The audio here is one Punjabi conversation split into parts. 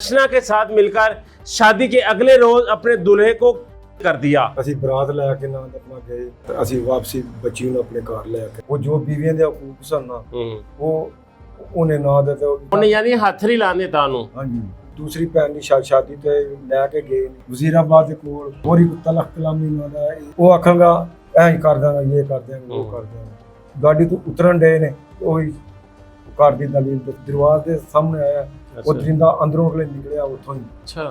अर्चना के साथ मिलकर शादी के अगले रोज अपने दूल्हे को कर दिया। ਅਸੀਂ ਬਰਾਤ ਲੈ ਕੇ ਨਾ ਆਪਣਾ ਗਏ ਤੇ ਅਸੀਂ ਵਾਪਸੀ ਬੱਚੀ ਨੂੰ ਆਪਣੇ ਘਰ ਲੈ ਕੇ ਉਹ ਜੋ ਬੀਵੀਆਂ ਦੇ ਹਕੂਕ ਸਨ ਨਾ ਉਹ ਉਹਨੇ ਨਾ ਦਿੱਤੇ ਉਹਨੇ ਯਾਨੀ ਹੱਥ ਨਹੀਂ ਲਾਣੇ ਤਾਨੂੰ। ਹਾਂਜੀ ਦੂਸਰੀ ਭੈਣ ਦੀ ਸ਼ਾਦੀ ਤੇ ਲੈ ਕੇ ਗਏ ਵਜ਼ੀਰਾਬਾਦ ਦੇ ਕੋਲ ਹੋਰੀ ਤਲਖ ਕਲਾਮੀ ਨਾ ਦਾ ਉਹ ਆਖਾਂਗਾ ਐਂ ਹੀ ਕਰ ਦਾਂਗਾ ਇਹ ਕਰ ਦਿਆਂਗੇ ਉਹ ਕਰ ਦਿਆਂਗੇ। ਗਾੜੀ ਤੋਂ ਉਤਰਨ ਡਏ ਨੇ ਉਹੀ ਘਰ ਦੀ ਦਲੀਲ ਦਰਵਾਜ਼ੇ ਦੇ ਸਾਹਮਣੇ ਆਇਆ ਉਹ ਜਿੰਦਾ ਅੰਦਰੋਂ ਅਗਲੇ ਨਿਕਲਿਆ ਉੱਥੋਂ ਹੀ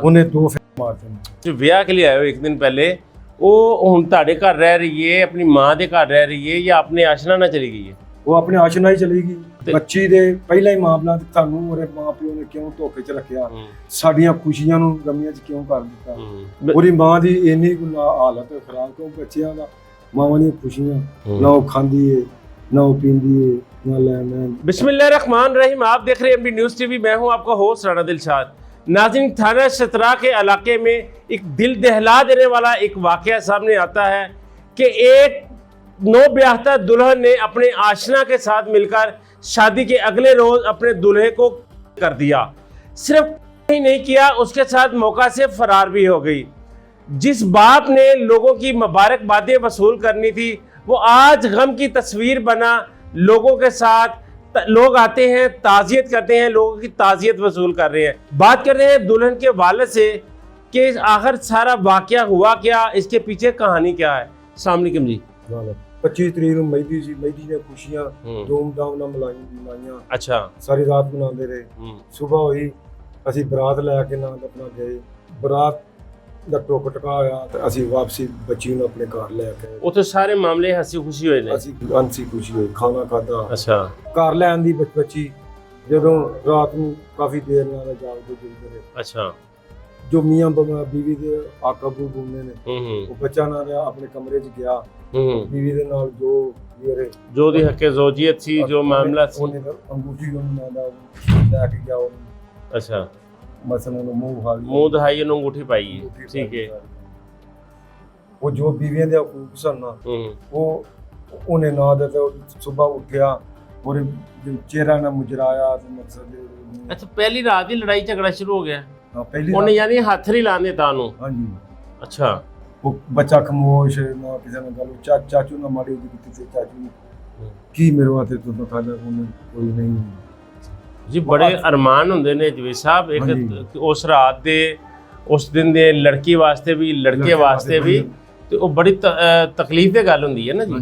ਉਹਨੇ ਦੋ ਫੇਰ ਮਾਰ ਦਿੱਤੇ। ਜੋ ਵਿਆਹ ਕੇ ਲਈ ਆਏ ਹੋ ਇੱਕ ਦਿਨ ਪਹਿਲੇ ਉਹ ਹੁਣ ਤੁਹਾਡੇ ਘਰ ਰਹਿ ਰਹੀ ਹੈ, ਆਪਣੀ ਮਾਂ ਦੇ ਘਰ ਰਹਿ ਰਹੀ ਹੈ ਜਾਂ ਆਪਣੇ ਆਸ਼ਨਾ ਨਾਲ ਚਲੀ ਗਈ ਹੈ? ਉਹ ਆਪਣੇ ਆਸ਼ਨਾ ਹੀ ਚਲੀ ਗਈ। ਬੱਚੀ ਦੇ ਪਹਿਲਾ ਹੀ ਮਾਮਲਾ ਸਾਨੂੰ ਉਹਦੇ ਮਾਂ ਪਿਓ ਨੇ ਕਿਉਂ ਧੋਖੇ 'ਚ ਰੱਖਿਆ, ਸਾਡੀਆਂ ਖੁਸ਼ੀਆਂ ਨੂੰ ਗਮੀਆਂ 'ਚ ਕਿਉਂ ਕਰ ਦਿੱਤਾ। ਉਹਦੀ ਮਾਂ ਦੀ ਇੰਨੀ ਹਾਲਤ ਖਰਾਬ ਕਿਉਂ ਬੱਚਿਆਂ ਦਾ ਮਾਵਾਂ ਦੀਆਂ ਖੁਸ਼ੀਆਂ ਨਾ ਉਹ ਖਾਂਦੀ ਏ ना पींदी है ना लेना। बिस्मिल्लाहिर्रहमानिर्रहीम, आप देख रहे हैं एमबी न्यूज़ टीवी। मैं हूं आपका होस्ट राणा दिलशाद। नाज़रीन, थाना शतरा के इलाके में एक दिल दहला देने वाला एक वाक़या सामने आता है कि एक नौब्याहता दुल्हन ने अपने आशना के साथ मिलकर शादी के अगले रोज अपने दूल्हे को कर दिया। सिर्फ ही नहीं किया, उसके साथ मौका से फरार भी हो गई। जिस बाप ने लोगों की मुबारकबादें वसूल करनी थी वो आज गम की तस्वीर बना। लोगों के साथ लोग आते हैं, ताज़ियत करते हैं, लोगों की ताज़ियत वसूल कर रहे हैं। बात कर रहे हैं दुल्हन के वालिद से कि आखिर सारा वाक़या हुआ क्या, इसके पीछे कहानी क्या है। अस्सलाम वालेकुम जी। 25 ਤਰੀਕ ਨੂੰ ਮਹਿੰਦੀ ਸੀ, ਮਹਿੰਦੀ ਦੀਆਂ ਖੁਸ਼ੀਆਂ ਧੂਮ-ਧਾਮ ਨਾਲ ਮਨਾਈਆਂ। ਅੱਛਾ, ਸਾਰੀ ਰਾਤ ਮਨਾਉਂਦੇ ਰਹੇ। ਸਵੇਰ ਹੋਈ ਅਸੀਂ ਬਰਾਤ ਲੈ ਕੇ ਨਾ ਆਪਣਾ ਗਏ। ਬਰਾਤ ਦਾ ਟੋਕ ਟਕਾ ਹੋਇਆ ਤੇ ਅਸੀਂ ਵਾਪਸੀ ਬੱਚੀ ਨੂੰ ਆਪਣੇ ਘਰ ਲੈ ਕੇ ਉੱਥੇ ਸਾਰੇ ਮਾਮਲੇ ਹੱਸੀ ਖੁਸ਼ੀ ਹੋਏ ਨੇ। ਅਸੀਂ ਹੰਸੀ ਖੁਸ਼ੀ ਹੋਈ, ਖਾਣਾ ਖਾਦਾ। ਅੱਛਾ, ਘਰ ਲੈ ਆਂਦੀ ਬੱਚੀ ਜਦੋਂ ਰਾਤ ਨੂੰ ਕਾਫੀ ਦੇਰ ਨਾਲ ਜਾਗਦੇ ਰਹੇ। ਅੱਛਾ, ਜੋ ਮੀਆਂ ਬੀਵੀ ਦੇ ਆਕਾ ਬੂਬੂ ਨੇ ਉਹ ਬੱਚਾ ਨਾਲ ਆਪਣੇ ਕਮਰੇ 'ਚ ਗਿਆ। ਬੀਵੀ ਦੇ ਨਾਲ ਜੋ ਦੀ ਹੱਕੇ ਜ਼ੋਜੀਅਤ ਸੀ, ਜੋ ਮਾਮਲਾ ਸੀ, ਉਹਨੇ ਅੰਗੂਠੀ ਉਹਨੂੰ ਦਾ ਲੈ ਕੇ ਗਿਆ ਉਹਨੂੰ। ਅੱਛਾ, ਮਸਲਾਂ ਨੂੰ ਮੂੰਹ ਦਿਖਾਈ ਉਹਨੂੰ ਅੰਗੂਠੀ ਪਾਈ ਹੈ। ਠੀਕ ਹੈ। ਉਹ ਜੋ ਬੀਵੀਆਂ ਦੇ ਹਕੂਕ ਸਨ ਨਾ ਉਹ ਉਹਨੇ ਨਾ ਦਿੱਤੇ। ਸਵੇਰ ਉੱਠਿਆ ਉਹਦੇ ਚਿਹਰਾ ਨਾ ਮੁਜਰਾਇਆ ਤੇ ਮਕਸਦ। ਅੱਛਾ, ਪਹਿਲੀ ਰਾਤ ਦੀ ਲੜਾਈ ਝਗੜਾ ਸ਼ੁਰੂ ਹੋ ਗਿਆ। ਹਾਂ, ਪਹਿਲੀ ਉਹਨੇ ਯਾਨੀ ਹੱਥ ਨਹੀਂ ਲਾਣੇ ਤਾਨੂੰ। ਹਾਂਜੀ। ਅੱਛਾ, ਉਹ ਬੱਚਾ ਖਮੋਸ਼ ਨਾ ਕਿਸੇ ਨਾਲ ਗੱਲ। ਚਾਚੂ ਨਾਲ ਮਾੜੀ ਜਿਹੀ ਕੀਤੀ ਤੇ ਚਾਚੂ ਨੇ ਕੀ ਮੇਰੇ ਵਾਸਤੇ ਤੂੰ ਤਾਂ ਕੋਈ ਨਹੀਂ ਜੀ। ਬੜੇ ਅਰਮਾਨ ਹੁੰਦੇ ਨੇ ਜਵੇਦ ਸਾਹਿਬ, ਇੱਕ ਉਸ ਰਾਤ ਦੇ ਉਸ ਦਿਨ ਦੇ ਲੜਕੀ ਵਾਸਤੇ ਵੀ ਲੜਕੇ ਵਾਸਤੇ ਵੀ, ਤੇ ਉਹ ਬੜੀ ਤਕਲੀਫ ਦੀ ਗੱਲ ਹੁੰਦੀ ਹੈ ਨਾ ਜੀ।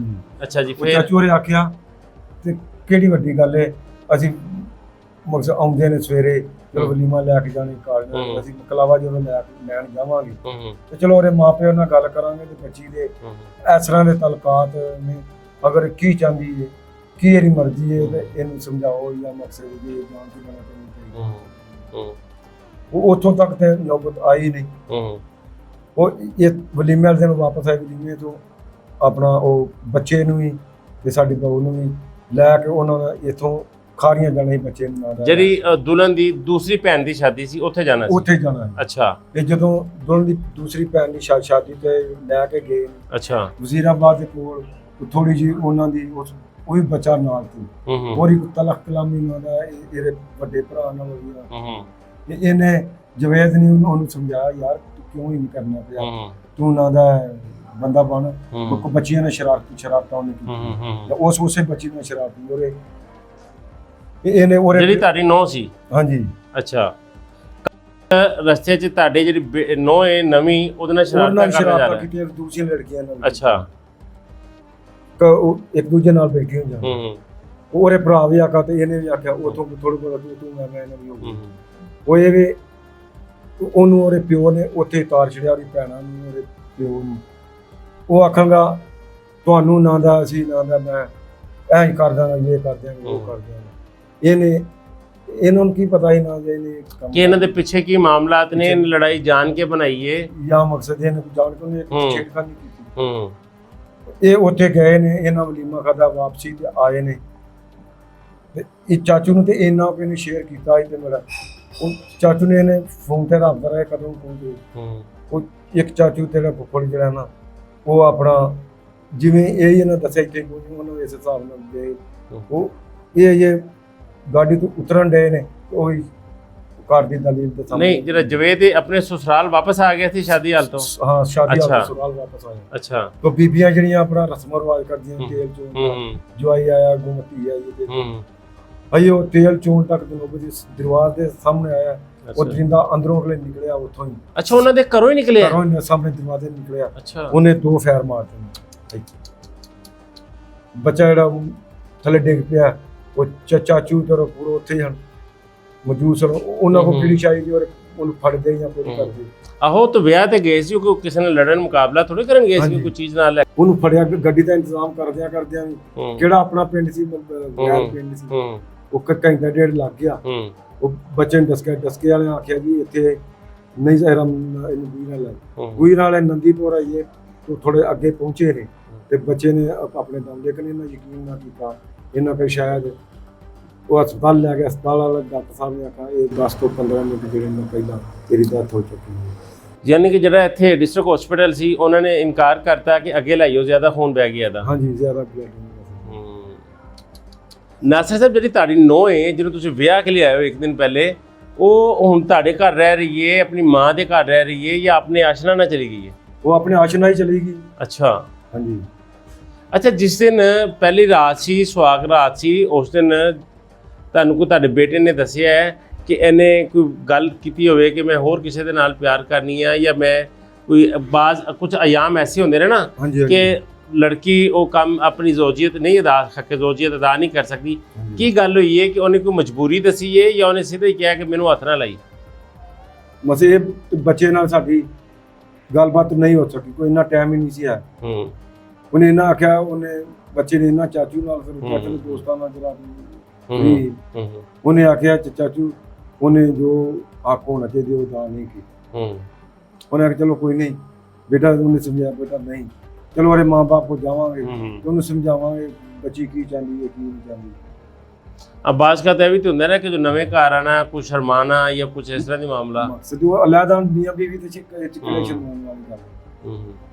ਅੱਛਾ ਜੀ, ਫਿਰ ਚਾਚੂ ਨੇ ਆਖਿਆ ਤੇ ਕਿਹੜੀ ਵੱਡੀ ਗੱਲ ਹੈ, ਅਸੀਂ ਮਕਸਦ ਆਉਂਦੇ ਨੇ ਸਵੇਰੇ ਚਲੋ ਵਲੀਮਾ ਲੈ ਕੇ ਜਾਣੇ ਕਾਲ ਨਾਲ, ਅਸੀਂ ਮਕਲਾਵਾ ਜਦੋਂ ਲੈਣ ਜਾਵਾਂਗੇ ਤੇ ਚਲੋ ਉਹਦੇ ਮਾਪਿਆਂ ਨਾਲ ਗੱਲ ਕਰਾਂਗੇ ਤੇ ਬੱਚੀ ਦੇ ਇਸ ਤਰ੍ਹਾਂ ਦੇ ਤਲਕਾਤ ਨੇ, ਅਗਰ ਕੀ ਚਾਹੁੰਦੀ ਹੈ, ਕੀ ਇਹਦੀ ਮਰਜ਼ੀ ਹੈ ਤੇ ਇਹਨੂੰ ਸਮਝਾਓ ਜਾਂ ਮਕਸਦ ਇਹ ਜਾਣ ਦੀ ਬਣਾ ਚਾਹੀਦੀ। ਉਹ ਉੱਥੋਂ ਤੱਕ ਤੇ ਨੌਬਤ ਆਈ ਨਹੀਂ। ਉਹ ਇਹ ਵਲੀਮੇ ਵਾਲੇ ਦਿਨ ਵਾਪਸ ਆਏ। ਵਲੀਮੇ ਤੋਂ ਆਪਣਾ ਉਹ ਬੱਚੇ ਨੂੰ ਵੀ ਤੇ ਸਾਡੀ ਬਹੂ ਨੂੰ ਵੀ ਲੈ ਕੇ ਉਹਨਾਂ ਦਾ ਇੱਥੋਂ ਖਾਰੀਆਂ ਜਾਣਾ ਸੀ ਬੱਚੇ ਨੂੰ ਨਾਲ। ਜਿਹੜੀ ਦੁਲਹਨ ਦੀ ਦੂਸਰੀ ਭੈਣ ਦੀ ਸ਼ਾਦੀ ਸੀ ਉੱਥੇ ਜਾਣਾ ਸੀ। ਉੱਥੇ ਜਾਣਾ। ਅੱਛਾ, ਤੇ ਜਦੋਂ ਦੁਲਹਨ ਦੀ ਦੂਸਰੀ ਭੈਣ ਦੀ ਸ਼ਾਦੀ ਤੇ ਲੈ ਕੇ ਗਏ। ਅੱਛਾ, ਵਜ਼ੀਰਾਬਾਦ ਦੇ ਕੋਲ ਥੋੜੀ ਜਿਹੀ ਉਹਨਾਂ ਦੀ ਉਹ ਵੀ ਬੱਚਾ ਨਾਲ ਸੀ। ਹੋਰੀ ਤਲਖ ਕਲਾਮੀ ਨਾ ਦਾ ਇਹਦੇ ਵੱਡੇ ਭਰਾ ਨਾਲ ਹੋਈ। ਇਹਨੇ ਜਵੇਦ ਨੇ ਉਹਨੂੰ ਸਮਝਾਇਆ, ਯਾਰ ਤੂੰ ਕਿਉਂ ਹੀ ਨਹੀਂ ਕਰਨਾ ਪਿਆ, ਤੂੰ ਨਾ ਦਾ ਬੰਦਾ ਬਣ। ਬੱਚੀਆਂ ਨੇ ਸ਼ਰਾਰਤਾਂ ਉਹਨੇ ਕੀਤੀ। ਉਸੇ ਬੱਚੀ ਨੇ ਸ਼ਰਾਰਤੀ ਉਹਦੇ ਇਹਨੇ ਜਿਹੜੀ ਤੁਹਾਡੀ ਨੌਂ ਸੀ। ਹਾਂਜੀ। ਅੱਛਾ, ਰਸਤੇ 'ਚ ਤੁਹਾਡੇ ਜਿਹੜੀ ਨੌਂ ਹੈ ਨਵੀਂ, ਉਹਦੇ ਨਾਲ ਸ਼ਰਾਰਤਾਂ ਕੀਤੀਆਂ ਦੂਸਰੀਆਂ ਲੜਕੀਆਂ ਨਾਲ। ਅੱਛਾ, ਉਹ ਇੱਕ ਦੂਜੇ ਨਾਲ ਬੈਠੇ ਹੋ ਜਾਂਦੇ। ਉਹਦੇ ਭਰਾ ਵੀ ਆਖਾ ਤੇ ਇਹਨੇ ਵੀ ਆਖਿਆ ਉਥੋਂ ਥੋੜਾ ਬਹੁਤਾ ਤੂੰ ਮੈਂ ਇਹਨਾਂ ਵੀ ਹੋ ਗਈ। ਉਹ ਇਹ ਵੀ ਉਹਨੂੰ ਉਹਦੇ ਪਿਓ ਨੇ ਉੱਥੇ ਤਾਰ ਛੜਿਆ, ਉਹਦੀ ਭੈਣਾਂ ਨੂੰ ਉਹਦੇ ਪਿਓ ਨੂੰ। ਉਹ ਆਖਾਂਗਾ ਤੁਹਾਨੂੰ ਨਾ ਦਾ ਅਸੀਂ ਨਾ ਦਾ ਮੈਂ ਐਂ ਕਰ ਦਾਂਗਾ, ਇਹ ਕਰ ਦਿਆਂਗੇ ਉਹ ਕਰ ਦਿਆਂਗੇ। ਇਹਨਾਂ ਨੂੰ ਕੀ ਪਤਾ ਹੀ ਨਾ ਇਹਨੇ ਕਿ ਇਹਨਾਂ ਦੇ ਪਿੱਛੇ ਕੀ ਮਾਮਲਾਤ ਨੇ, ਲੜਾਈ ਜਾਣ ਕੇ ਬਣਾਈ ਹੈ ਜਾਂ ਮਕਸਦ ਇਹਨੇ ਜਾਣ ਕੇ ਉਹਨੇ ਇੱਕ ਛੇੜਖਾਨੀ ਕੀਤੀ। ਇਹ ਉੱਥੇ ਗਏ ਨੇ, ਇਹਨਾਂ ਵਲੀਮਾ ਖਾਦਾ, ਵਾਪਸੀ ਤੇ ਆਏ ਨੇ ਤੇ ਇਹ ਚਾਚੂ ਨੂੰ ਤੇ ਇਹਨਾਂ ਨੇ ਸ਼ੇਅਰ ਕੀਤਾ ਸੀ ਤੇ ਮੇਰਾ ਉਹ ਚਾਚੂ ਨੇ ਇਹਨੇ ਫੋਨ ਤੇ ਰਾਬਤਾ ਰਿਹਾ ਕਦੋਂ ਪਹੁੰਚੇ। ਉਹ ਇੱਕ ਚਾਚੂ ਤੇਰਾ ਫੁੱਫੜ ਜਿਹੜਾ ਨਾ ਉਹ ਆਪਣਾ ਜਿਵੇਂ ਇਹ ਇਹਨਾਂ ਦੱਸਿਆ ਇੱਥੇ ਉਹਨੂੰ ਇਸ ਹਿਸਾਬ ਨਾਲ ਗਏ। ਉਹ ਇਹ ਗਾੜੀ ਤੋਂ ਉਤਰਨ ਡਏ ਨੇ ਉਹੀ ਘਰ ਦੀ ਦਲੀਲ ਦੇ ਸਾਹਮਣੇ नहीं जरा जवेद अपने ससुराल वापस आ गए थे शादी हाल तो ਹਾਂ ਸ਼ਾਦੀ ਅੱਛਾ। ਵਾਪਸ ਸਸੁਰਾਲ ਵਾਪਸ ਆਏ अच्छा तो ਬੀਬੀਆਂ ਜਿਹੜੀਆਂ ਆਪਣਾ ਰਸਮ ਰਿਵਾਜ ਕਰਦੀਆਂ ਤੇਲ ਚੋਣ ਜਵਾਈ ਆਇਆ ਗੁਮਤੀ ਆਈ ਤੇ ਭਾਈ ਉਹ ਤੇਲ ਚੋਣ ਤੱਕ ਦੇ ਲੋਕ ਜੀ ਦਰਵਾਜ਼ੇ ਦੇ ਸਾਹਮਣੇ ਆਇਆ ਉਹ ਜਿੰਦਾ ਅੰਦਰੋਂ ਅਗਲੇ ਨਿਕਲਿਆ ਉੱਥੋਂ ਹੀ अच्छा उन्होंने घरों ही निकले ਘਰੋਂ ਹੀ ਸਾਹਮਣੇ ਦਰਵਾਜ਼ੇ ਨਿਕਲਿਆ अच्छा ਉਹਨੇ 2 ਫੈਰ ਮਾਰਤੇ ਬੱਚਾ ਜਿਹੜਾ ਥੱਲੇ ਡਿੱਗ ਪਿਆ ਉਹ ਚਾਚੂ ਤੇ ਪੂਰਾ ਉੱਥੇ ਹੀ ਹਨ ਮੌਜੂਦ ਸਨ ਉਹਨਾਂ ਕੋਲ ਕਿਹੜੀ ਸ਼ਾਇਦ ਔਰ ਉਹਨੂੰ ਫੜਦੇ ਜਾਂ ਕੋਈ ਕਰਦੇ आहो तो ब्याह ते गए सी कोई किसी ने लड़न मुकाबला थोड़ी करन गए सी कोई चीज नाल ਉਹਨੂੰ ਫੜਿਆ ਗੱਡੀ ਦਾ ਇੰਤਜ਼ਾਮ ਕਰਦਿਆਂ ਵੀ ਕਿਹੜਾ ਆਪਣਾ ਪਿੰਡ ਸੀ ਗੈਰ ਪਿੰਡ ਸੀ ਉਹ ਘੰਟਾ ਡੇਢ ਲੱਗ ਗਿਆ ਉਹ ਬੱਚੇ ਨੂੰ ਡਸਕੇ ਵਾਲੇ ਆਖਿਆ ਜੀ ਇੱਥੇ ਨਹੀਂ ਜ਼ਹਿਰਮ ਇਹਨੂੰ ਗੁਈ ਨਾਲ ਨੰਦੀਪੁਰ ਆਈਏ ਉਹ ਥੋੜੇ ਅੱਗੇ ਪਹੁੰਚੇ ਨੇ ਤੇ ਬੱਚੇ ਨੇ ਆਪਣੇ ਦਮ ਲੇਕਿਨ ਇਹਨਾਂ ਯਕੀਨ ਨਾ ਕੀਤਾ ਇਹਨਾਂ ਫਿਰ ਸ਼ਾਇਦ ਉਹ ਹਸਪਤਾਲ ਲੈ ਗਿਆ ਹਸਪਤਾਲ ਵਾਲਾ ਡਾਕਟਰ ਸਾਹਿਬ ਨੇ ਆਖਿਆ ਇਹ 10 ਤੋਂ 15 ਮਿੰਟ ਜਿਹੜੇ ਨੇ ਪਹਿਲਾਂ ਤੇਰੀ ਡੈਥ ਹੋ ਚੁੱਕੀ ਹੈ ਯਾਨੀ ਕਿ ਜਿਹੜਾ ਇੱਥੇ ਡਿਸਟ੍ਰਿਕਟ ਹਸਪੀਟਲ ਸੀ ਉਹਨਾਂ ਨੇ ਇਨਕਾਰ ਕਰਤਾ ਕਿ ਅੱਗੇ ਲਾਈਓ ਜ਼ਿਆਦਾ ਖੂਨ ਬਹਿ ਗਿਆ ਦਾ ਹਾਂਜੀ ਜ਼ਿਆਦਾ ਬਲੱਡ ਨਾਸਰ ਸਾਹਿਬ ਜਿਹੜੀ ਤੁਹਾਡੀ ਨੂੰਹ ਹੈ ਜਿਹਨੂੰ ਤੁਸੀਂ ਵਿਆਹ ਕੇ ਲਈ ਆਏ ਹੋ ਇੱਕ ਦਿਨ ਪਹਿਲੇ ਉਹ ਹੁਣ ਤੁਹਾਡੇ ਘਰ ਰਹਿ ਰਹੀ ਹੈ ਆਪਣੀ ਮਾਂ ਦੇ ਘਰ ਰਹਿ ਰਹੀ ਹੈ ਜਾਂ ਆਪਣੇ ਆਸ਼ਨਾ ਨਾਲ ਚਲੀ ਗਈ ਹੈ ਉਹ ਆਪਣੇ ਆਸ਼ਨਾ ਹੀ ਚਲੀ ਗਈ ਅੱਛਾ ਹਾਂਜੀ ਅੱਛਾ ਜਿਸ ਦਿਨ ਪਹਿਲੀ ਰਾਤ ਸੀ ਸੁਹਾਗ ਰਾਤ ਸੀ ਉਸ ਦਿਨ ਤੁਹਾਨੂੰ ਕੋਈ ਤੁਹਾਡੇ ਬੇਟੇ ਨੇ ਦੱਸਿਆ ਹੈ ਕਿ ਇਹਨੇ ਕੋਈ ਗੱਲ ਕੀਤੀ ਹੋਵੇ ਕਿ ਮੈਂ ਹੋਰ ਕਿਸੇ ਦੇ ਨਾਲ ਪਿਆਰ ਕਰਨੀ ਆ ਜਾਂ ਮੈਂ ਕੋਈ ਬਾਜ਼ ਕੁਝ ਅਯਾਮ ਐਸੇ ਹੁੰਦੇ ਨੇ ਨਾ ਕਿ ਲੜਕੀ ਉਹ ਕੰਮ ਆਪਣੀ ਜ਼ੋਜੀਅਤ ਨਹੀਂ ਅਦਾ ਕਰਕੇ ਜ਼ੋਜੀਅਤ ਅਦਾ ਨਹੀਂ ਕਰ ਸਕਦੀ ਕੀ ਗੱਲ ਹੋਈ ਹੈ ਕਿ ਉਹਨੇ ਕੋਈ ਮਜਬੂਰੀ ਦੱਸੀ ਹੈ ਜਾਂ ਉਹਨੇ ਸਿੱਧਾ ਹੀ ਕਿਹਾ ਕਿ ਮੈਨੂੰ ਹੱਥ ਨਾ ਲਾਈ ਮਸੇ ਬੱਚੇ ਨਾਲ ਸਾਡੀ ਗੱਲਬਾਤ ਨਹੀਂ ਹੋ ਸਕੀ ਕੋਈ ਇੰਨਾ ਟਾਈਮ ਹੀ ਨਹੀਂ ਸੀ ਹੈ ਉਹਨੇ ਇਹਨਾਂ ਆਖਿਆ ਉਹਨੇ ਬੱਚੇ ਨੇ ਇਹਨਾਂ ਚਾਚੂ ਨਾਲ ਫਿਰ ਚਾਚੂ ਦੇ ਦੋਸਤਾਂ ਨਾਲ ਜਰਾ ਉਹਨੇ ਆਖਿਆ ਚਾਚੂ ਉਹਨੇ ਜੋ ਆਖ ਹੋਣਾ ਚਾਹੀਦਾ ਉਹ ਦਾ ਨਹੀਂ ਕੀਤਾ ਉਹਨੇ ਆਖਿਆ ਚਲੋ ਕੋਈ ਨਹੀਂ ਬੇਟਾ ਉਹਨੇ ਸਮਝਾਇਆ ਬੇਟਾ ਨਹੀਂ ਚਲੋ ਅਰੇ ਮਾਂ ਬਾਪ ਕੋ ਜਾਵਾਂਗੇ ਉਹਨੂੰ ਸਮਝਾਵਾਂਗੇ ਬੱਚੀ ਕੀ ਚਾਹੁੰਦੀ ਹੈ ਕੀ ਨਹੀਂ ਚਾਹੁੰਦੀ अब बाज का तो भी तो ਹੁੰਦਾ ਨਾ ਕਿ ਜੋ ਨਵੇਂ ਘਰ ਆਣਾ ਕੁਝ ਸ਼ਰਮਾਨਾ ਜਾਂ ਕੁਝ ਇਸ ਤਰ੍ਹਾਂ ਦੀ ਮਾਮਲਾ ਮਕਸਦ ਉਹ ਅਲੱਗਾ ਮੀਆਂ ਬੀਵੀ ਤੇ ਸ਼ਰਮਾਨ ਵਾਲੀ ਗੱਲ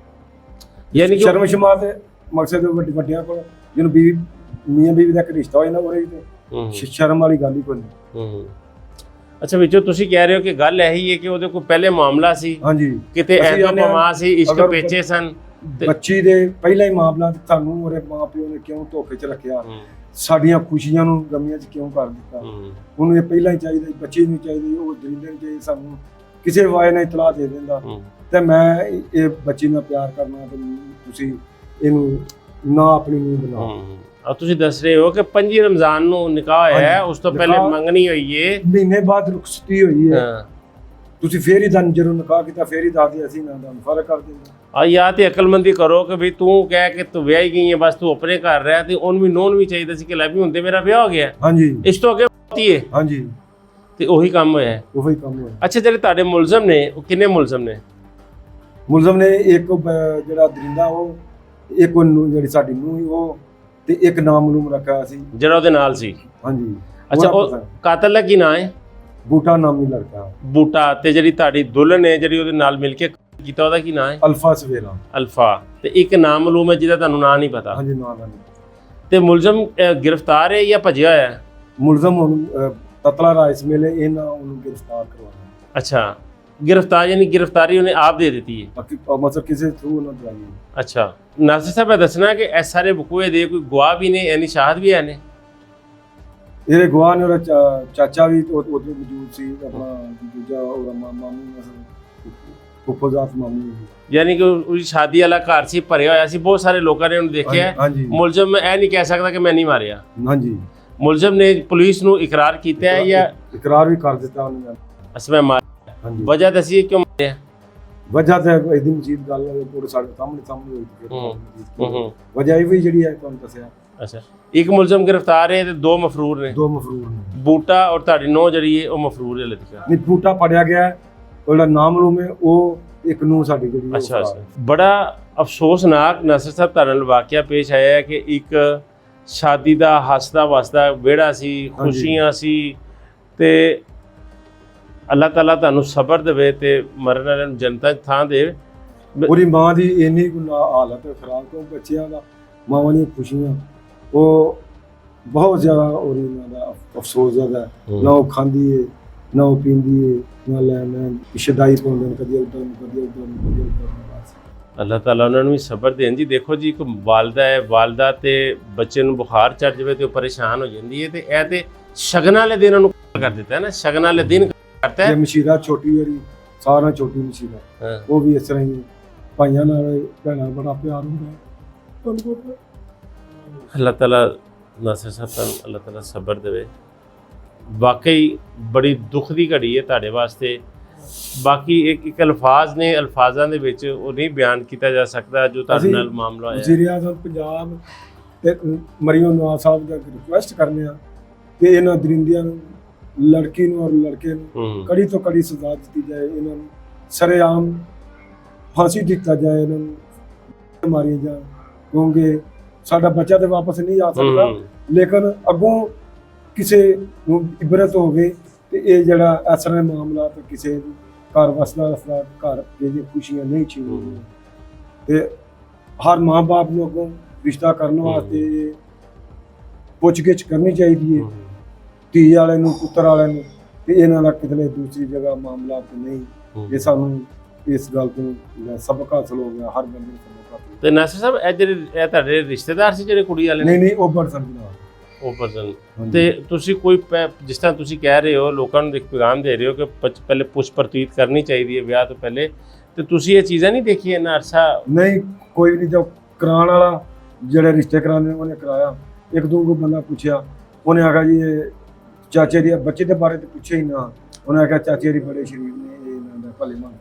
ਯਾਨੀ ਕਿ ਸ਼ਰਮ ਸ਼ਮਾ ਤੇ ਮਕਸਦ ਵੱਡਿਆਂ ਕੋਲ ਜਿਹਨੂੰ ਬੀਵੀ ਮੀਆਂ ਬੀਵੀ ਦਾ ਇੱਕ ਰਿਸ਼ਤਾ ਹੋਇਆ ਨਾ ਉਹਦੇ ਤੇ ਸ਼ਰਮ ਵਾਲੀ ਗੱਲ ਹੀ ਕੋਈ ਨਹੀਂ ਅੱਛਾ ਵਿੱਚੋਂ ਤੁਸੀਂ ਕਹਿ ਰਹੇ ਹੋ ਕਿ ਗੱਲ ਇਹੀ ਹੈ ਕਿ ਉਹਦੇ ਕੋਲ ਪਹਿਲੇ ਮਾਮਲਾ ਸੀ ਹਾਂਜੀ ਕਿਤੇ ਐਦਾ ਪਮਾ ਸੀ ਇਸ਼ਕ ਪੇਚੇ ਸਨ ਬੱਚੀ ਦੇ ਪਹਿਲਾ ਹੀ ਮਾਮਲਾ ਤੁਹਾਨੂੰ ਉਹਦੇ ਮਾਂ ਪਿਓ ਨੇ ਕਿਉਂ ਧੋਖੇ 'ਚ ਰੱਖਿਆ ਸਾਡੀਆਂ ਖੁਸ਼ੀਆਂ ਨੂੰ ਗਮੀਆਂ 'ਚ ਕਿਉਂ ਕਰ ਦਿੱਤਾ ਉਹਨੂੰ ਇਹ ਪਹਿਲਾਂ ਹੀ ਚਾਹੀਦਾ ਬੱਚੇ ਨੂੰ ਚਾਹੀਦੀ ਉਹ ਦਰਿੰਦੇ ਨੂੰ ਚਾਹੀਦੀ ਸਾਨੂੰ ਕਿਸੇ ਵਾਏ ਨਾਲ ਇਤਲਾਹ ਦੇ ਦਿੰਦਾ ਤੇ ਮੈਂ ਇਹ ਬੱਚੀ ਨਾਲ ਪਿਆਰ ਕਰਨਾ ਤੇ ਤੁਸੀਂ ਇਹਨੂੰ ਨਾ ਆਪਣੀ ਨੂੰ ਬਣਾਓ ਆ ਤੁਸੀਂ ਦੱਸ ਰਹੇ ਹੋ ਕਿ 5 ਰਮਜ਼ਾਨ ਨੂੰ ਨਿਕਾਹ ਹੋਇਆ ਹੈ ਉਸ ਤੋਂ ਪਹਿਲੇ ਮੰਗਣੀ ਹੋਈ ਹੈ ਮਹੀਨੇ ਬਾਅਦ ਰੁਖਸਤੀ ਹੋਈ ਹੈ ਤੁਸੀਂ ਫੇਰ ਹੀ ਦਨ ਜਦੋਂ ਨਿਕਾਹ ਕੀਤਾ ਫੇਰ ਹੀ ਦੱਸਦੇ ਅਸੀਂ ਨਾ ਤੁਹਾਨੂੰ ਫਰਕ ਕਰ ਦਿੰਦੇ ਆ ਜਾਂ ਤੇ ਅਕਲਮੰਦੀ ਕਰੋ ਕਿ ਵੀ ਤੂੰ ਕਹਿ ਕਿ ਤੂੰ ਵਿਆਹੀ ਗਈ ਹੈ ਬਸ ਤੂੰ ਆਪਣੇ ਘਰ ਰਹਿ ਤੇ ਉਹਨੂੰ ਵੀ ਨੋਨ ਵੀ ਚਾਹੀਦਾ ਸੀ ਕਿ ਲੈ ਵੀ ਹੁੰਦੇ ਮੇਰਾ ਵਿਆਹ ਹੋ ਗਿਆ ਹਾਂਜੀ ਇਸ ਤੋਂ ਅੱਗੇ ਹੋਤੀ ਹੈ ਹਾਂਜੀ ਤੇ ਉਹੀ ਕੰਮ ਹੋਇਆ ਉਹੀ ਕੰਮ ਹੋਇਆ ਅੱਛਾ ਜਿਹੜੇ ਤੁਹਾਡੇ ਮੁਲਜ਼ਮ ਨੇ ਉਹ ਕਿੰਨੇ ਮੁਲਜ਼ਮ ਨੇ ਮੁਲਜ਼ਮ ਨੇ ਇੱਕ ਜਿਹੜਾ ਦਰਿੰਦਾ ਉਹ ਇੱਕ ਜਿਹੜੀ ਸਾਡੀ ਨੂੰ ਉਹ ਤੇ ਇੱਕ ਨਾਮ ਮਲੂਮ ਰੱਖਿਆ ਸੀ ਜਿਹੜਾ ਉਹਦੇ ਨਾਲ ਸੀ ਹਾਂਜੀ ਅੱਛਾ ਉਹ ਕਾਤਲ ਦਾ ਕੀ ਨਾਂ ਹੈ ਬੂਟਾ ਨਾਮੀ ਲੜਕਾ ਬੂਟਾ ਤੇ ਜਿਹੜੀ ਤੁਹਾਡੀ ਦੁਲਹਨ ਹੈ ਜਿਹੜੀ ਉਹਦੇ ਨਾਲ ਮਿਲ ਕੇ ਕੀਤਾ ਉਹਦਾ ਕੀ ਨਾਂ ਹੈ ਅਲਫਾ ਸਵੇਰਾ ਅਲਫਾ ਤੇ ਇੱਕ ਨਾਮ ਮਲੂਮ ਹੈ ਜਿਹਦਾ ਤੁਹਾਨੂੰ ਨਾਂ ਨਹੀਂ ਪਤਾ ਹਾਂਜੀ ਨਾਂ ਦਾ ਨਹੀਂ ਤੇ ਮੁਲਜ਼ਮ ਗ੍ਰਿਫਤਾਰ ਹੈ ਜਾਂ ਭੱਜਿਆ ਹੋਇਆ ਹੈ ਮੁਲਜ਼ਮ ਉਹਨੂੰ ਤਤਲਾ ਰਾਈਸ ਮੇਲੇ ਇਹਨਾਂ ਉਹਨੂੰ ਗ੍ਰਿਫਤਾਰ ਕਰਵਾਇਆ ਅੱਛਾ गिरफ्तार यानी गिरफ्तारी उन्हें आप दे देती है मतलब किसी थ्रू ना चाहिए अच्छा नासिर साहब दसना कि ऐ सारे बकुए दे कोई गवाह भी ने यानी शाहद भी है ने ये गवाह ने चाचा भी उधर मौजूद सी अपना दूजा और मामू फुफोजात मामू यानी कि उसकी शादी वाला घर सी भरिया होया सी बहुत सारे लोगों ने उन्हें देखा है मुलजम ऐ नहीं कह सकता कि मैं नहीं मारिया हां जी मुलजम ने पुलिस नूं इकरार कीता है या इकरार भी कर दिता उन्होंने असमें मार वजह दसी क्यों मारे वजह तो एकदम चीज गल पूरे सामने हुई वजह ये भी ਜਿਹੜੀ ਹੈ ਤੁਹਾਨੂੰ ਦੱਸਿਆ ਅੱਛਾ ਇੱਕ ਮੁਲਜ਼ਮ ਗ੍ਰਿਫਤਾਰ ਹੈ ਤੇ ਦੋ ਮਫਰੂਰ ਨੇ ਬੂਟਾ ਔਰ ਤੁਹਾਡੀ ਨੋ ਜਿਹੜੀ ਹੈ ਉਹ ਮਫਰੂਰ ਹੈ ਲਿਖਿਆ ਨਹੀਂ ਬੂਟਾ ਪੜਿਆ ਗਿਆ ਉਹਦਾ ਨਾਮ ਲੂਮ ਹੈ ਉਹ ਇੱਕ ਨੂੰ ਸਾਡੀ ਜਿਹੜੀ ਅੱਛਾ ਬੜਾ ਅਫਸੋਸਨਾਕ ਨਾਸਿਰ ਸਾਹਿਬ ਤੁਹਾਡੇ ਨਾਲ ਵਾਕਿਆ ਪੇਸ਼ ਆਇਆ ਹੈ ਕਿ ਇੱਕ ਸ਼ਾਦੀ ਦਾ ਹੱਸਦਾ ਵਸਦਾ ਵਿਹੜਾ ਸੀ ਖੁਸ਼ੀਆਂ ਸੀ ਤੇ ਅੱਲਾਹ ਤਾਲਾ ਤੁਹਾਨੂੰ ਸਬਰ ਦੇਵੇ ਤੇ ਮਰਨ ਵਾਲਿਆਂ ਨੂੰ ਜਨਤਾ 'ਚ ਥਾਂ ਦੇਵੇ ਪੂਰੀ ਮਾਂ ਦੀ ਇੰਨੀ ਹਾਲਤ ਖਰਾਬ ਤੋਂ ਬੱਚਿਆਂ ਦਾ ਮਾਵਾਂ ਦੀਆਂ ਖੁਸ਼ੀਆਂ ਉਹ ਬਹੁਤ ਜ਼ਿਆਦਾ ਔਰ ਇਹਨਾਂ ਦਾ ਅਫਸੋਸ ਜ਼ਿਆਦਾ ਨਾ ਉਹ ਖਾਂਦੀ ਹੈ ਨਾ ਉਹ ਪੀਂਦੀ ਹੈ ਨਾ ਲੈਣਾ ਸ਼ਦਾਈ ਪਾਉਂਦੇ ਨੇ ਕਦੀ ਉਧਰ ਨੂੰ ਕਦੀ ਉਧਰ ਨੂੰ ਕਦੀ ਉਧਰ ਨੂੰ ਬਸ। ਅੱਲਾਹ ਤਾਲਾ ਉਹਨਾਂ ਨੂੰ ਵੀ ਸਬਰ ਦੇਣ ਜੀ। ਦੇਖੋ ਜੀ, ਇੱਕ ਵਾਲਦਾ ਹੈ, ਵਾਲਦਾ ਤੇ ਬੱਚੇ ਨੂੰ ਬੁਖਾਰ ਚੜ ਜਾਵੇ ਤੇ ਉਹ ਪਰੇਸ਼ਾਨ ਹੋ ਜਾਂਦੀ ਹੈ, ਤੇ ਇਹ ਤੇ ਸ਼ਗਨ ਵਾਲੇ ਦਿਨ ਉਹਨੂੰ ਕਰ ਦਿੱਤਾ ਹੈ ਨਾ, ਸ਼ਗਨ ਵਾਲੇ ਦਿਨ ਕਰਤਾ ਜੇ ਹੈ। ਮਸ਼ੀਰਾ ਛੋਟੀ ਜਿਹੜੀ ਸਾਰਾ ਛੋਟੀ ਮਸ਼ੀਰਾ ਹਾਂ। ਉਹ ਵੀ ਇਸ ਤਰ੍ਹਾਂ ਹੀ ਭਾਈਆਂ ਨਾਲ ਭੈਣਾਂ ਬੜਾ ਪਿਆਰ ਹੁੰਦਾ ਹੈ। ਤੁਹਾਨੂੰ ਪਤਾ ਅੱਲਾਹ ਤਾਲਾ ਨਾਸਿਰ ਸਾਹਿਬ ਤੁਹਾਨੂੰ ਅੱਲਾਹ ਤਾਲਾ ਸਬਰ ਦੇਵੇ। ਵਾਕਈ ਬੜੀ ਦੁੱਖ ਦੀ ਘੜੀ ਹੈ ਤੁਹਾਡੇ ਵਾਸਤੇ। ਬਾਕੀ ਇੱਕ ਅਲਫਾਜ਼ ਨੇ, ਅਲਫਾਜ਼ਾਂ ਦੇ ਵਿੱਚ ਉਹ ਨਹੀਂ ਬਿਆਨ ਕੀਤਾ ਜਾ ਸਕਦਾ ਜੋ ਤੁਹਾਡੇ ਨਾਲ ਮਾਮਲਾ ਹੋਇਆ। ਵਜ਼ੀਰ ਆਜ਼ਮ ਪੰਜਾਬ ਤੇ ਮਰੀਮ ਨਵਾਜ਼ ਸਾਹਿਬ ਦਾ ਰਿਕੁਐਸਟ ਕਰਨੇ ਆ ਕਿ ਇਹਨਾਂ ਦਰਿੰਦਿਆਂ ਨੂੰ, ਲੜਕੀ ਨੂੰ ਔਰ ਲੜਕੇ ਨੂੰ ਕੜੀ ਤੋਂ ਕੜੀ ਸਜ਼ਾ ਦਿੱਤੀ ਜਾਏ, ਇਹਨਾਂ ਨੂੰ ਸਰੇਆਮ ਫਾਂਸੀ ਦਿੱਤਾ ਜਾਏ, ਇਹਨਾਂ ਨੂੰ ਮਾਰੀਆਂ ਜਾਣ, ਕਿਉਂਕਿ ਸਾਡਾ ਬੱਚਾ ਤੇ ਵਾਪਸ ਨਹੀਂ ਆ ਸਕਦਾ, ਲੇਕਿਨ ਅੱਗੋਂ ਕਿਸੇ ਨੂੰ ਇਬਰਤ ਹੋਵੇ ਤੇ ਇਹ ਜਿਹੜਾ ਇਸ ਤਰ੍ਹਾਂ ਦੇ ਮਾਮਲਾ ਤੇ ਕਿਸੇ ਘਰ ਵਸਦਾ ਘਰ ਜਿਹੜੀਆਂ ਖੁਸ਼ੀਆਂ ਨਹੀਂ ਛੀਨਣੀਆਂ, ਤੇ ਹਰ ਮਾਂ-ਬਾਪ ਨੂੰ ਅੱਗੋਂ ਰਿਸ਼ਤਾ ਕਰਨ ਵਾਸਤੇ ਪੁੱਛ-ਗਿੱਛ ਕਰਨੀ ਚਾਹੀਦੀ ਹੈ, ਧੀ ਵਾਲੇ ਨੂੰ, ਪੁੱਤਰ ਵਾਲੇ ਨੂੰ, ਤੇ ਇਹਨਾਂ ਦਾ ਕਿਤੇ ਦੂਸਰੀ ਜਗ੍ਹਾ ਮਾਮਲਾ ਤੇ ਨਹੀਂ। ਇਹ ਸਾਨੂੰ ਇਸ ਗੱਲ ਤੋਂ ਸਬਕ ਹਾਸਲ ਹੋ ਗਿਆ, ਹਰ ਬੰਦੇ ਨੂੰ ਸਬਕ ਹਾਸਲ। ਤੇ ਨਾਸਿਰ ਸਾਹਿਬ, ਇਹ ਤੁਹਾਡੇ ਰਿਸ਼ਤੇਦਾਰ ਸੀ ਜਿਹੜੇ ਕੁੜੀ ਵਾਲੇ? ਨਹੀਂ, ਉਹ ਬੜ ਸਮਝਣਾ ਉਹ ਪਰਸਨ। ਤੇ ਤੁਸੀਂ ਕੋਈ ਜਿਸ ਤਰ੍ਹਾਂ ਤੁਸੀਂ ਕਹਿ ਰਹੇ ਹੋ, ਲੋਕਾਂ ਨੂੰ ਇੱਕ ਪੈਗਾਮ ਦੇ ਰਹੇ ਹੋ ਕਿ ਪਹਿਲੇ ਪੁੱਛ ਪ੍ਰਤੀਤ ਕਰਨੀ ਚਾਹੀਦੀ ਹੈ ਵਿਆਹ ਤੋਂ ਪਹਿਲੇ, ਤੇ ਤੁਸੀਂ ਇਹ ਚੀਜ਼ਾਂ ਨਹੀਂ ਦੇਖੀ ਇੰਨਾ ਅਰਸਾ? ਨਹੀਂ, ਕੋਈ ਨਹੀਂ। ਜੋ ਕਰਾਉਣ ਵਾਲਾ, ਜਿਹੜੇ ਰਿਸ਼ਤੇ ਕਰਾਉਂਦੇ ਉਹਨੇ ਕਰਾਇਆ। ਇੱਕ ਦੋ ਕੋ ਬੰਦਾ ਪੁੱਛਿਆ, ਉਹਨੇ ਆਖਿਆ ਜੀ ਇਹ ਚਾਚੇ ਦੀ ਬੱਚੇ ਦੇ ਬਾਰੇ ਤੇ ਪੁੱਛਿਆ ਹੀ ਨਾ, ਉਹਨੇ ਆਖਿਆ ਚਾਚੇ ਦੀ ਬੜੇ ਸ਼ਰੀਫ ਨੇ, ਇਹ ਇਹਨਾਂ ਦਾ ਭਲੇ ਮੰਗ।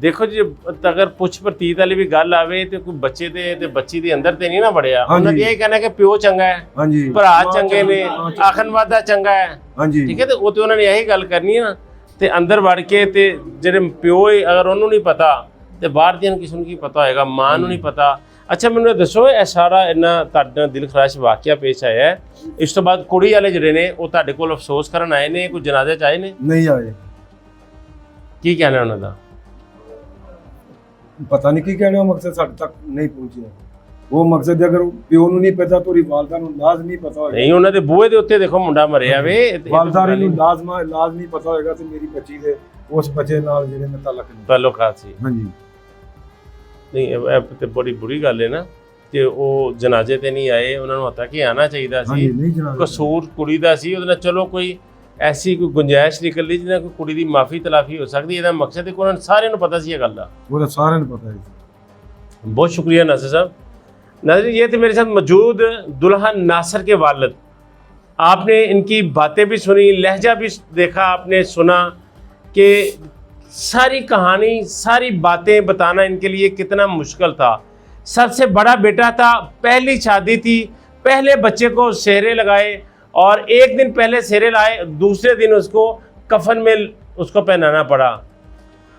ਦੇਖੋ ਜੀ, ਅਗਰ ਪੁੱਛ ਪ੍ਰਤੀਤ ਵਾਲੀ ਵੀ ਗੱਲ ਆਵੇ ਤੇ ਕੋਈ ਬੱਚੇ ਦੇ ਤੇ ਬੱਚੀ ਦੇ ਅੰਦਰ ਤੇ ਨਹੀਂ ਨਾ ਵੜਿਆ। ਉਹਨਾਂ ਦੀ ਇਹ ਕਹਿਣਾ ਕਿ ਪਿਓ ਚੰਗਾ ਹੈ, ਹਾਂਜੀ, ਭਰਾ ਚੰਗੇ ਨੇ, ਆਖਣਵਾਦਾ ਚੰਗਾ ਹੈ, ਹਾਂਜੀ, ਠੀਕ ਹੈ। ਤੇ ਉਹ ਤੇ ਉਹਨਾਂ ਨੇ ਇਹੀ ਗੱਲ ਕਰਨੀ ਹੈ ਤੇ ਅੰਦਰ ਵੜ ਕੇ, ਤੇ ਜਿਹੜੇ ਪਿਓ ਅਗਰ ਉਹਨੂੰ ਨਹੀਂ ਪਤਾ ਤੇ ਬਾਹਰ ਦੀਆਂ ਕਿਸੇ ਨੂੰ ਕੀ ਪਤਾ ਹੋਏਗਾ, ਮਾਂ ਨੂੰ ਨਹੀਂ ਪਤਾ। ਅੱਛਾ, ਮੈਨੂੰ ਇਹ ਦੱਸੋ, ਇਹ ਸਾਰਾ ਇੰਨਾ ਤੁਹਾਡਾ ਦਿਲ ਖਰਾਸ਼ ਵਾਕਿਆ ਪੇਸ਼ ਆਇਆ ਹੈ, ਇਸ ਤੋਂ ਬਾਅਦ ਕੁੜੀ ਵਾਲੇ ਜਿਹੜੇ ਨੇ ਉਹ ਤੁਹਾਡੇ ਕੋਲ ਅਫਸੋਸ ਕਰਨ ਆਏ ਨੇ, ਕੋਈ ਜਨਾਜ਼ੇ 'ਚ ਆਏ ਨੇ? ਨਹੀਂ ਆਏ। ਕੀ ਕਹਿਣਾ ਉਹਨਾਂ ਦਾ? ਪਤਾ ਨਹੀਂ ਕੀ ਕਹਿਣਾ, ਮਕਸਦ ਸਾਡੇ ਤੱਕ ਨਹੀਂ ਪਹੁੰਚਿਆ। ਉਹ ਮਕਸਦ ਅਗਰ ਪਿਓ ਨੂੰ ਨਹੀਂ ਪਤਾ, ਤੋਰੀ ਵਾਲਦਾ ਨੂੰ ਲਾਜ਼ ਨਹੀਂ ਪਤਾ ਹੋਏਗਾ। ਨਹੀਂ, ਉਹਨਾਂ ਦੇ ਬੂਹੇ ਦੇ ਉੱਤੇ ਦੇਖੋ ਮੁੰਡਾ ਮਰਿਆ ਵੇ, ਵਾਲਦਾ ਨੂੰ ਲਾਜ਼ ਨਹੀਂ ਪਤਾ ਹੋਏਗਾ ਤੇ ਮੇਰੀ ਬੱਚੀ ਦੇ ਉਸ ਬੱਚੇ ਨਾਲ ਜਿਹੜੇ ਨੇ ਤਾਲੁਕਾਤ ਸੀ। ਹਾਂਜੀ। ਨਹੀਂ, ਇਹ ਤੇ ਬੜੀ ਬੁਰੀ ਗੱਲ ਹੈ ਨਾ ਕਿ ਉਹ ਜਨਾਜ਼ੇ ਤੇ ਨਹੀਂ ਆਏ। ਉਹਨਾਂ ਨੂੰ ਹੱਤਾ ਕਿ ਆਉਣਾ ਚਾਹੀਦਾ ਸੀ। ਕਸੂਰ ਕੁੜੀ ਦਾ ਸੀ, ਉਹਦੇ ਨਾਲ ਚਲੋ ਕੋਈ ਐਸੀ ਕੋਈ ਗੁੰਜਾਇਸ਼ ਨਿਕਲਦੀ ਜਿਹਨਾਂ ਕੋਈ ਕੁੜੀ ਦੀ ਮਾਫੀ ਤਲਾਫੀ ਹੋ ਸਕਦੀ। ਇਹਦਾ ਮਕਸਦ ਹੈ ਕਿ ਉਹਨਾਂ ਸਾਰਿਆਂ ਨੂੰ ਪਤਾ ਸੀ ਇਹ ਗੱਲ ਦਾ, ਉਹਦਾ ਸਾਰਿਆਂ ਨੂੰ ਪਤਾ ਹੈ। बहुत शुक्रिया नासिर साहब। नाज़रीन, ये थे मेरे साथ मौजूद दुल्हन नासिर के वालिद। आपने इनकी बातें भी सुनी, लहजा भी देखा, आपने सुना कि सारी कहानी, सारी बातें बताना इनके लिए कितना मुश्किल था। सबसे बड़ा बेटा था, पहली शादी थी, पहले बच्चे को सेहरे लगाए और एक दिन पहले सेहरे लाए, दूसरे दिन उसको कफन में उसको पहनाना पड़ा।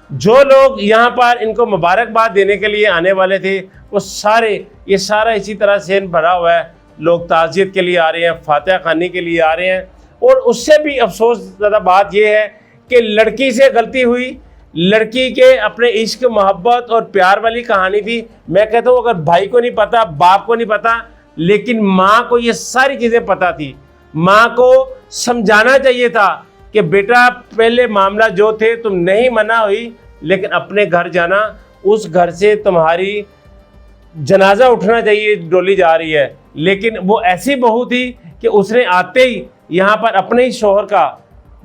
जो लोग यहाँ पर इनको मुबारकबाद देने के लिए आने वाले थे वो सारे, ये सारा इसी तरह से भरा हुआ है। लोग ताज़ियत के लिए आ रहे हैं, फातिहा खानी के लिए आ रहे हैं। और उससे भी अफसोस ज़्यादा बात यह है कि लड़की से गलती हुई, लड़की के अपने इश्क, मोहब्बत और प्यार वाली कहानी थी। मैं कहता हूँ अगर भाई को नहीं पता, बाप को नहीं पता, लेकिन माँ को ये सारी चीज़ें पता थी। माँ को समझाना चाहिए था कि बेटा पहले मामला जो थे तुम नहीं मना हुई, लेकिन अपने घर जाना, उस घर से तुम्हारी जनाजा उठना चाहिए, डोली जा रही है। लेकिन वो ऐसी बहू थी कि उसने आते ही यहाँ पर अपने ही शोहर का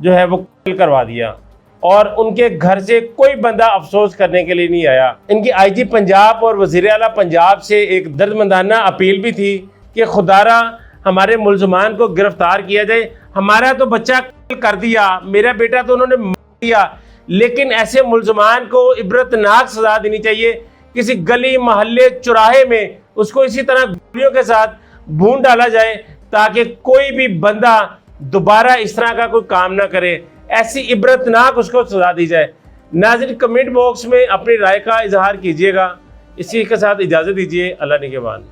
जो है वो कत्ल करवा दिया और उनके घर से कोई बंदा अफसोस करने के लिए नहीं आया। इनकी आईजी पंजाब और वज़ीर आला पंजाब से एक दर्दमंदाना अपील भी थी कि खुदारा हमारे मुलजमान को गिरफ्तार किया जाए। हमारा तो बच्चा कर दिया, मेरा बेटा तो उन्होंने मार दिया, लेकिन ऐसे मुलजमान को इबरतनाक सजा देनी चाहिए। किसी गली, मोहल्ले, चौराहे में उसको इसी तरह गोलियों के साथ भून डाला जाए ताकि कोई भी बंदा दोबारा इस तरह का कोई काम ना करे। ऐसी इबरतनाक उसको सजा दी जाए। नाज़रीन, कमेंट बॉक्स में अपनी राय का इजहार कीजिएगा। इसी के साथ इजाज़त दीजिए। अल्लाह निगहबान।